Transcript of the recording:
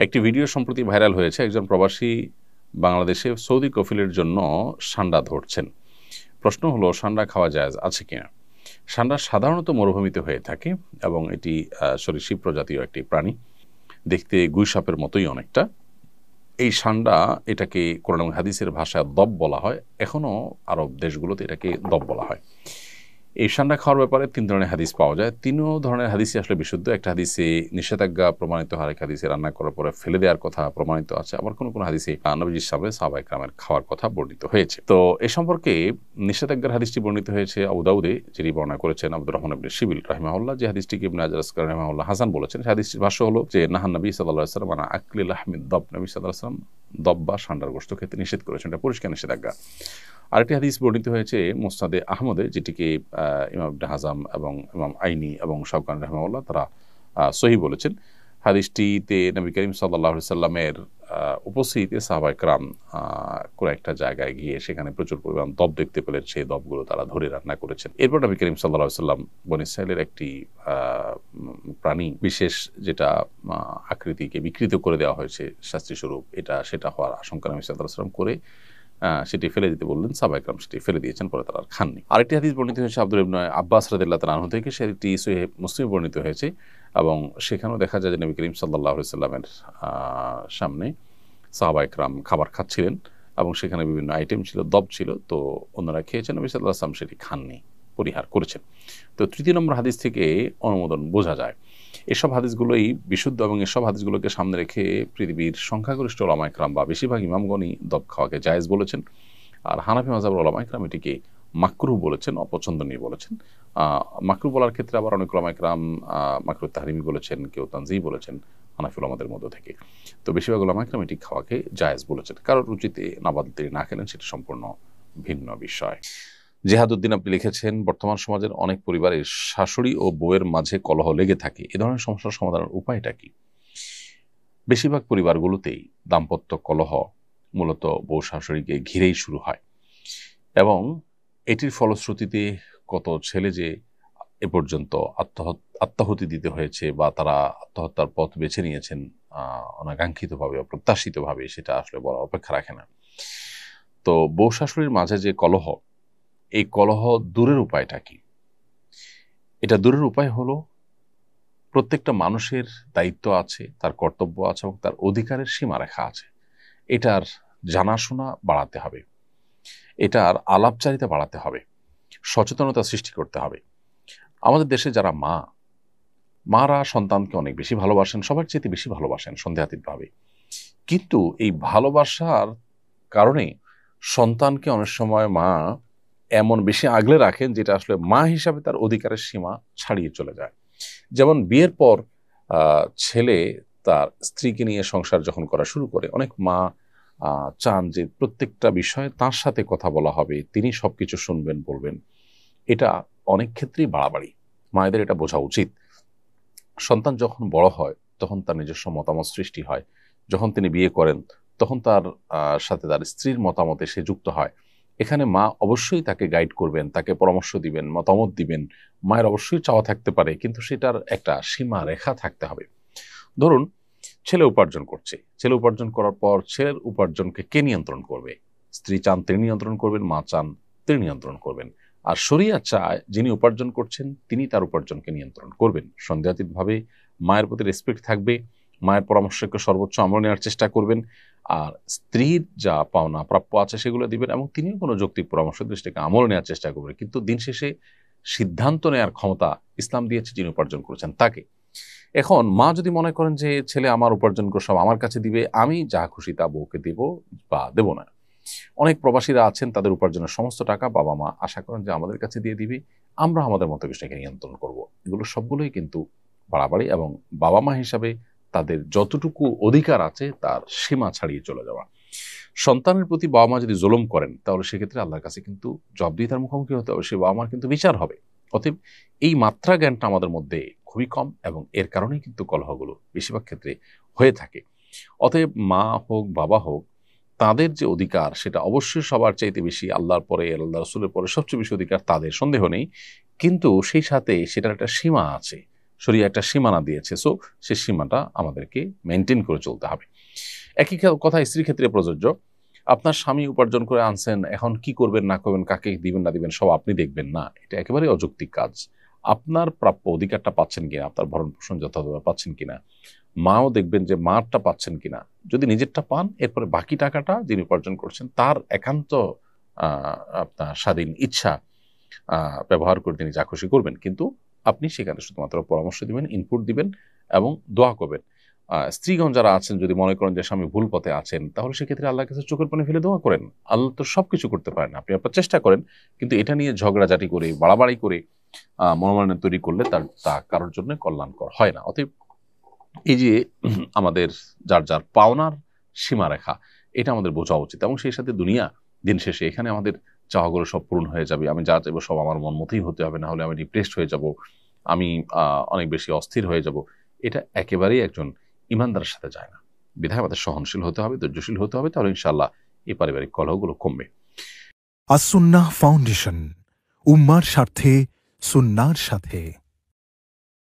একটি ভিডিও সম্প্রতি ভাইরাল হয়েছে। একজন প্রবাসী বাংলাদেশে সৌদি কফিলের জন্য সান্ডা ধরছেন। প্রশ্ন হলো, সান্ডা খাওয়া জায়েজ আছে কিনা? সান্ডা সাধারণত মরুভূমিতে হয়ে থাকে এবং এটি সরীসৃপ প্রজাতীয় একটি প্রাণী, দেখতে গুই সাপের মতোই অনেকটা। এই সান্ডা, এটাকে কোরআন এবং হাদিসের ভাষায় দব বলা হয়। এখনও আরব দেশগুলোতে এটাকে দব বলা হয়। এই সান্ডা খাওয়ার ব্যাপারে 3 ধরনের হাদিস পাওয়া যায়। 3 ধরনের হাদিসই আসলে বিশুদ্ধ। একটা হাদিসে নিষেধাজ্ঞা প্রমাণিত, আরেক হাদিসে রান্না করার পরে ফেলে দেওয়ার কথা প্রমাণিত আছে। আবার কোনো কোনো হাদিসে নবীজির সামনে সাহাবায়ে কেরামের খাওয়ার কথা বর্ণিত হয়েছে। তো এ সম্পর্কে নিষেধাজ্ঞার হাদিসটি বর্ণিত হয়েছে আবু দাউদে, যিনি বর্ণনা করেছেন আব্দুর রহমান ইবনে শিবিল রাহিমাহুল্লাহ, যে হাদিসটিকে ইবনে হাজার আসকালানি রাহিমাহুল্লাহ হাসান বলেছেন। সেই হাদিসটির ভাষ্য হলো যে নাহান নবী সাল্লাল্লাহু আলাইহি ওয়াসাল্লাম আন আকলি লাহমিদ দব, নবী সাল্লাল্লাহু আলাইহি ওয়াসাল্লাম দব বা সান্ডার গোশত খেতে নিষেধ করেছেন। এটা পরিষ্কার নিষেধাজ্ঞা। আরেকটি হাদিস বর্ণিত হয়েছে মুসনাদে আহমদে, যেটিকে ইমাম ইবনে হাজাম এবং ইমাম আইনি এবং শাওকানি রাহিমাহুল্লাহ তারা সহিহ বলেছেন। হাদিসটিতে নবী করিম সাল্লাল্লাহু আলাইহি সাল্লামের উপস্থিতিতে সাহাবায়ে কেরাম কোনো একটা জায়গায় গিয়ে সেখানে প্রচুর পরিমাণ দব দেখতে পেলেন। সেই দবগুলো তারা ধরে রান্না করেছেন। এরপর নবী করিম সাল্লাল্লাহু আলাইহি সাল্লাম বনী ইসরাঈলের একটি প্রাণী বিশেষ, যেটা আকৃতিকে বিকৃত করে দেওয়া হয়েছে শাস্তিস্বরূপ, সেটা হওয়ার আশঙ্কা নবী সাল্লাল্লাহু আলাইহি সাল্লাম করে সেটি ফেলে দিতে বললেন। সাহাবায়ে কেরাম সেটি ফেলে দিয়েছেন, পরে তারা আর খাননি। আরেকটি হাদিস বর্ণিত হয়েছে আব্দুল্লাহ ইবনে আব্বাস রাদিয়াল্লাহু তাআলা আনহু থেকে, সেটি সহিহ মুসলিমে বর্ণিত হয়েছে এবং সেখানেও দেখা যায় যে নবী করিম সাল্লাল্লাহু আলাইহি সাল্লামের সামনে সাহাবায়ে কেরাম খাবার খাচ্ছিলেন এবং সেখানে বিভিন্ন আইটেম ছিল, দব ছিল। তো অন্যরা খেয়েছেন, নবী সাল্লাল্লাহু আলাইহি সাল্লাম সেটি খাননি, পরিহার করেছেন। তো 3 নম্বর হাদিস থেকে অনুমোদন বোঝা যায়। এসব হাদিসগুলোই বিশুদ্ধ এবং এসব হাদিসগুলোকে সামনে রেখে পৃথিবীর সংখ্যাগরিষ্ঠ ওলামায়ে কেরাম বা বেশিরভাগ ইমামগণই দব খাওয়াকে জায়েজ বলেছেন। আর হানাফি মাযহাবের ওলামায়ে কেরাম এটিকে মাকরুহ বলেছেন, অপছন্দনীয় বলেছেন। মাকরুহ বলার ক্ষেত্রে আবার অনেক ওলামায়ে কেরাম মাকরুহ তাহরিমি বলেছেন, কেউ তানজিহ বলেছেন হানাফি ওলামাদের মধ্য থেকে। তো বেশিরভাগ ওলামায়ে কেরাম এটি খাওয়াকে জায়েজ বলেছেন। কারোর রুচিতে নাবাদ তিনি না খেলেন, সেটা সম্পূর্ণ ভিন্ন বিষয়। জেহাদউদ্দিন আপনি লিখেছেন, বর্তমান সমাজের অনেক পরিবারে শাশুড়ি ও বউয়ের মাঝে কলহ লেগে থাকে। এ ধরনের সমস্যার সমাধানের উপায়টা কি? বেশিরভাগ পরিবারগুলোতেই দাম্পত্য কলহ মূলত বউ শাশুড়িকে ঘিরেই শুরু হয় এবং এটির ফলশ্রুতিতে কত ছেলে যে এ পর্যন্ত আত্মাহুতি দিতে হয়েছে বা তারা আত্মহত্যার পথ বেছে নিয়েছেন অনাকাঙ্ক্ষিতভাবে, অপ্রত্যাশিতভাবে, সেটা আসলে বলার অপেক্ষা রাখে না। তো বউ শাশুড়ির মাঝে যে কলহ, এই কলহ দূরের উপায়টা কি? এটা দূরের উপায় হলো, প্রত্যেকটা মানুষের দায়িত্ব আছে, তার কর্তব্য আছে এবং তার অধিকারের সীমারেখা আছে। এটার জানাশোনা বাড়াতে হবে, এটার আলাপচারিতা বাড়াতে হবে, সচেতনতা সৃষ্টি করতে হবে। আমাদের দেশে যারা মারা সন্তানকে অনেক বেশি ভালোবাসেন, সবার চেয়ে বেশি ভালোবাসেন সন্দেহাতীতভাবে। কিন্তু এই ভালোবাসার কারণে সন্তানকে অনেক সময় মা এমন বেশি আগলে রাখেন, যেটা আসলে মা হিসাবে তার অধিকারের সীমা ছাড়িয়ে চলে যায়। যেমন বিয়ের পর ছেলে তার স্ত্রীকে নিয়ে সংসার যখন করা শুরু করে, অনেক মা চান যে প্রত্যেকটা বিষয়ে তার সাথে কথা বলা হবে, তিনি সবকিছু শুনবেন, বলবেন। এটা অনেক ক্ষেত্রেই বাড়াবাড়ি। মায়েদের এটা বোঝা উচিত। সন্তান যখন বড় হয় তখন তার নিজস্ব মতামত সৃষ্টি হয়। যখন তিনি বিয়ে করেন তখন তার সাথে তার স্ত্রীর মতামতে সে যুক্ত হয়। এখানে মা অবশ্যই তাকে গাইড করবেন, তাকে পরামর্শ দিবেন, মতামত দিবেন। মায়ের অবশ্যই চাওয়া থাকতে পারে, কিন্তু সেটার একটা সীমা রেখা থাকতে হবে। ধরুন ছেলে উপার্জন করছে, ছেলে উপার্জন করার পর ছেলের উপার্জনকে কে নিয়ন্ত্রণ করবে? স্ত্রী চান তিনি নিয়ন্ত্রণ করবেন, মা চান তিনি নিয়ন্ত্রণ করবেন। আর শরিয়ত চায় যিনি উপার্জন করছেন তিনি তার উপার্জনকে নিয়ন্ত্রণ করবেন। সন্দেহাতীতভাবে মায়ের প্রতি রেসপেক্ট থাকবে, মায়ের পরামর্শকে সর্বোচ্চ আমল নেওয়ার চেষ্টা করবেন, আর স্ত্রীর যা পাওনা প্রাপ্য আছে সেগুলো দিবেন এবং তিনিও কোনো যৌক্তিক পরামর্শ দৃষ্টিকে আমল নেওয়ার চেষ্টা করবেন। কিন্তু দিন শেষে সিদ্ধান্ত নেওয়ার ক্ষমতা ইসলাম দিয়েছে যিনি উপার্জন করেছেন তাকে। এখন মা যদি মনে করেন যে ছেলে আমার উপার্জন করে সব আমার কাছে দিবে, আমি যা খুশি তা বউকে দেব বা দেব না। অনেক প্রবাসীরা আছেন, তাদের উপার্জনের সমস্ত টাকা বাবা মা আশা করেন যে আমাদের কাছে দিয়ে দিবে, আমরা আমাদের মতো বিষয়কে নিয়ন্ত্রণ করব। এগুলো সবগুলোই কিন্তু বাড়াবাড়ি এবং বাবা মা হিসাবে তাদের যতটুকু অধিকার আছে তার সীমা ছাড়িয়ে চলে যাওয়া। সন্তানের প্রতি বাবা মা যদি জুলুম করেন তাহলে সেক্ষেত্রে আল্লাহর কাছে কিন্তু জবাবদিহিতার মুখোমুখি হতে হবে, সে বাবা মার কিন্তু বিচার হবে। অতএব এই মাত্রা জ্ঞানটা আমাদের মধ্যে খুবই কম এবং এর কারণেই কিন্তু কলহগুলো বেশিরভাগ ক্ষেত্রে হয়ে থাকে। অতএব মা হোক বাবা হোক, তাদের যে অধিকার সেটা অবশ্যই সবার চাইতে বেশি, আল্লাহর পরে আল্লাহ রসুলের পরে সবচেয়ে বেশি অধিকার তাদের, সন্দেহ নেই। কিন্তু সেই সাথে সেটার একটা সীমা আছে। শরীয়ত একটা সীমানা দিয়েছে, সো সেই সীমাটা আমাদেরকে মেনটেন করে চলতে হবে। একই কথা স্ত্রীর ক্ষেত্রে প্রযোজ্য। আপনার স্বামী উপার্জন করে আনছেন, এখন কি করবেন না করবেন, কাকে দিবেন না দিবেন সব আপনি দেখবেন না, এটা একেবারে অযৌক্তিক কাজ। আপনার প্রাপ্য অধিকারটা পাচ্ছেন কিনা, আপনার ভরণ পোষণ যথাযথ পাচ্ছেন কিনা, মাও দেখবেন যে মারটা পাচ্ছেন কিনা। যদি নিজেরটা পান, এরপরে বাকি টাকাটা যিনি উপার্জন করছেন তার একান্ত আপনার স্বাধীন ইচ্ছা ব্যবহার করে তিনি যা খুশি করবেন, কিন্তু আপনি সেখানে শুধুমাত্র পরামর্শ দিবেন, ইনপুট দিবেন এবং দোয়া করবেন। স্ত্রীগণ যারা আছেন, যদি মনে করেন যে স্বামী ভুল পথে আছেন, তাহলে সেক্ষেত্রে আল্লাহর কাছে চোখের পানি ফেলে দোয়া করেন। আল্লাহ তো সবকিছু করতে পারেন, আপনি আপনার চেষ্টা করেন, কিন্তু এটা নিয়ে ঝগড়াঝাটি করে বাড়াবাড়ি করে মনোমালিন্য তৈরি করলে তা কারোর জন্য কল্যাণকর হয় না। অতএব এই যে আমাদের যার যার পাওনার সীমারেখা, এটা আমাদের বোঝা উচিত, এবং সেই সাথে দুনিয়া দিন শেষে এখানে আমাদের চাওয়াগুলো সব পূরণ হয়ে যাবে। আমি যা চাইবো সব আমার মন মতোই হতে হবে, না হলে আমি ডিপ্রেসড হয়ে যাব, আমি অনেক বেশি অস্থির হয়ে যাব। এটা একেবারেই একজন ইমানদারের সাথে যায় না। বিধায় আমাদের সহনশীল হতে হবে, ধৈর্যশীল হতে হবে, তাহলে ইনশাআল্লাহ এই পারিবারিক কলহগুলো কমবে। আস-সুন্নাহ ফাউন্ডেশন, উম্মার স্বার্থে সুন্নাহর সাথে।